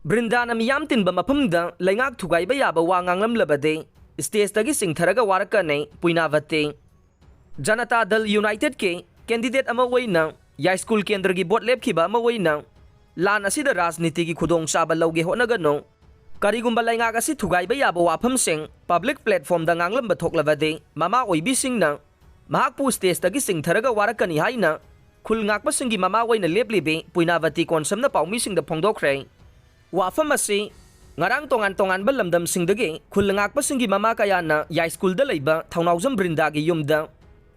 Brindana miyam tinba mapamda laingak thugay ba yaba wa nganglamlabade stage tagi singtharaga warakane puinavate Janata Dal United ke candidate ama wayna ya school kendra gi bot lep khiba ama wayna lan asida rajniti gi khudong saba lawge honagano karigumba laingak asi thugay ba yaba wafam sing public platform da nganglam ba thoklabade mama oibi singna mahakpu stage tagi singtharaga warakani haina khul ngakpa singi mama wayna leplibe puinavati konsamna paumi sing da phongdokre Wafam asi ngarang tongan ba lamdam singdagi khul ngakpa singi mama kaya na ya school da leiba thaunaujam Brinda gi yumda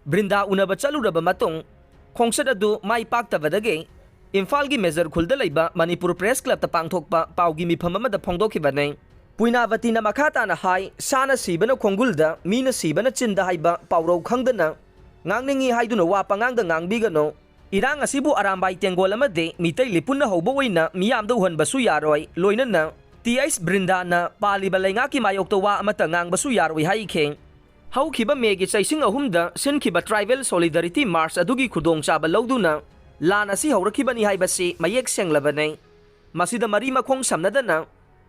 Brinda unaba chaluraba matong khongsat adu mai paktabadagi Imphal gi Major khul da leiba Manipur Press Club ta pangthokpa paugi mifam amada phongdokhibane Puinavati na makhata na hai sana sibana khongulda mina sibana chinda haiba paurau khangdana ngangningi haiduna wa pangangda ngangbigano Irang asibu arambai tenggol amade mitay lipun na hobo wayna miyam dauhan basu yaroy loyna na TS Brinda na palibalay nga kimayok tawa amatangang basu yaroy haikeng Hau kiba megi chaising ahumda sin kiba Tribal Solidarity March adugi khudong saba lawduna lan asi hawrakiba ni haibasi mayek seng labanay masida mari makhong samnadana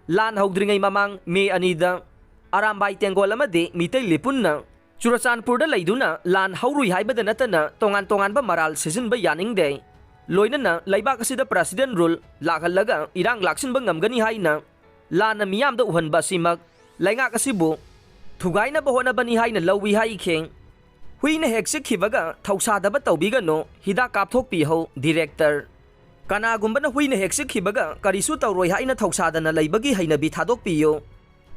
lan hawdringay mamang May anida arambai tenggol amade mitay lipun na Churachandpur da laiduna lan haurui haibada natana tongan ba maral season ba yaning day loina na laibak asida president rule lakhalaga irang laksin ba ngamgani haina lan na miyam da uhan ba simag lainga kasibu thugay na bahona bani haina lawi hai kheng hui na heksik khibaga thausada ba tawbiga no hida kapthok pi ho director kana gumba na hui na heksik khibaga karisu tawroi haina thausada na laibagi haina bi thadok piyo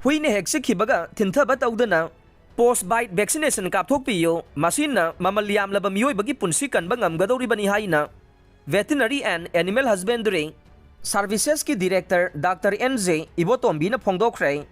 hui na heksik khibaga thintha ba tawdana Post-bite vaccination kapthokpiyo masina mamaliam laba miyoy bagi punsikan ba ngamgadori bani haina Veterinary and Animal Husbandry Services ki Director Dr. NJ Ibotombi na phongdokre